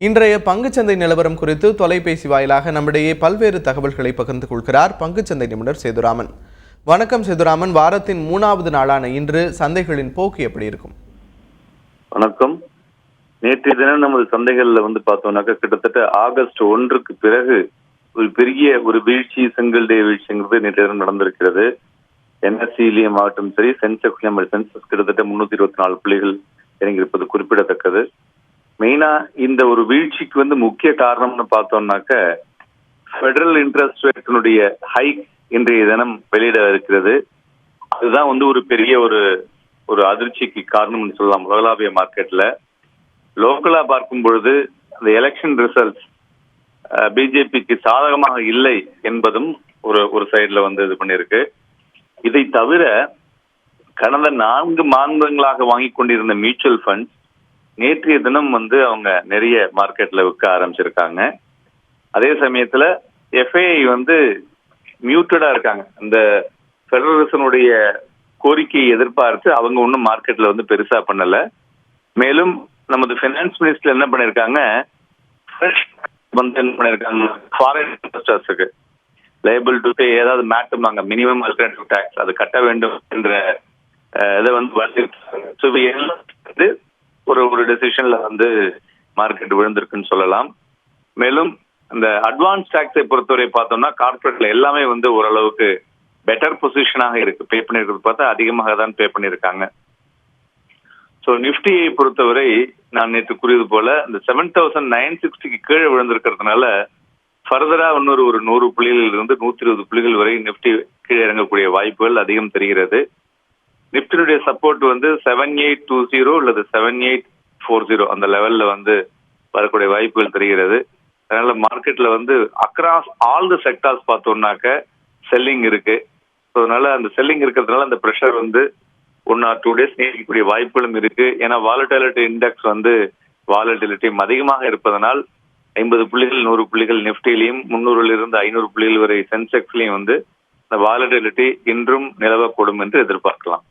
இன்றைய பங்குச்சந்தை நிலவரம் குறித்து தொலைபேசி வாயிலாக நம்மிடையே பல்வேறு தகவல்களை பகிர்ந்து கொள்கிறார் பங்குச்சந்தை நிபுணர் சேதுராமன். வணக்கம் சேதுராமன். வாரத்தின் 3வது நாளான இன்று சந்தைகளின் போக்கு எப்படி இருக்கும்? வணக்கம். நேற்றைய தினம் நமது சந்தைகள்ல பார்த்தோம்னாக்க கிட்டத்தட்ட ஆகஸ்ட் 1க்கு பிறகு ஒரு பெரிய ஒரு வீழ்ச்சி, சிங்கிள் டே வீழ்ச்சிங்கிறது நேற்றைய தினம் நடந்திருக்கிறது. என்எஸ்சிலையும் ஆகட்டும் சரி, சென்செக்ஸ் கிட்டத்தட்ட 324 புள்ளிகள் இறங்கியிருப்பது குறிப்பிடத்தக்கது. மெயினா இந்த ஒரு வீழ்ச்சிக்கு முக்கிய காரணம்னு பார்த்தோம்னாக்க பெடரல் இன்ட்ரெஸ்ட் ரேட்டினுடைய ஹைக் இன்றைய தினம் வெளியிட இருக்கிறது. அதுதான் ஒரு பெரிய ஒரு அதிர்ச்சிக்கு காரணம்னு சொல்லலாம் உலகளாவிய மார்க்கெட்ல. லோக்கலா பார்க்கும் பொழுது அந்த எலெக்ஷன் ரிசல்ட்ஸ் பிஜேபிக்கு சாதகமாக இல்லை என்பதும் ஒரு சைட்ல இது பண்ணிருக்கு. இதை தவிர கடந்த 4 மாதங்களாக வாங்கி கொண்டிருந்த மியூச்சுவல் ஃபண்ட் நேற்றைய தினம் அவங்க நிறைய மார்க்கெட்ல விற்க ஆரம்பிச்சிருக்காங்க. அதே சமயத்துல எஃப்ஐஐ மியூட்டடா இருக்காங்க. இந்த ஃபெடரல் ரிசர்வனுடைய கோரிக்கையை எதிர்பார்த்து அவங்க ஒன்றும் மார்க்கெட்ல பெருசா பண்ணல. மேலும் நமது பைனான்ஸ் மினிஸ்டர் என்ன பண்ணிருக்காங்க, என்ன பண்ணிருக்காங்க, ஃபாரின் இன்வெஸ்டர்ஸுக்கு லைபிள் டு பே ஏதாவது மேட்டுமாங்க மினிமம் அல்டர்னேட்டிவ் டாக்ஸ் அது கட்ட வேண்டும் என்ற இதை ஒரு டெசிஷன்ல மார்க்கெட் விழுந்திருக்குன்னு சொல்லலாம். மேலும் இந்த அட்வான்ஸ் டாக்ஸை பொறுத்தவரை பார்த்தோம்னா கார்பரேட்ல எல்லாமே ஓரளவுக்கு பெட்டர் பொசிஷனாக இருக்கு. பே பண்ணிருக்கிறது பார்த்தா அதிகமாக தான் பே பண்ணிருக்காங்க. ஸோ நிப்டியை பொறுத்தவரை நான் நேற்று கூறியது போல இந்த 7960க்கு கீழே விழுந்திருக்கிறதுனால ஃபர்தரா இன்னொரு 100 புள்ளிகளில் இருந்து 120 புள்ளிகள் வரை நிப்டி கீழே இறங்கக்கூடிய வாய்ப்புகள் அதிகம் தெரிகிறது. நிப்டினுடைய சப்போர்ட் 7820 அல்லது 7840 அந்த லெவல்ல வரக்கூடிய வாய்ப்புகள் தெரிகிறது. அதனால மார்க்கெட்ல அக்ராஸ் ஆல் தி செக்டார்ஸ் பார்த்தோம்னாக்க செல்லிங் இருக்கு. அதனால அந்த செல்லிங் இருக்கிறதுனால அந்த ப்ரெஷர் 1 or 2 days நீடிக்கக்கூடிய வாய்ப்புகளும் இருக்கு. ஏன்னா வாலட்டிலிட்டி இண்டெக்ஸ் வாலட்டிலிட்டியும் அதிகமாக இருப்பதனால் 50 புள்ளிகள் 100 புள்ளிகள் நிப்டிலையும் 300 500 புள்ளிகள் வரை சென்செக்ஸ்லையும் இந்த வாலட்டிலிட்டி இன்றும் நிலவக்கூடும் என்று எதிர்பார்க்கலாம்.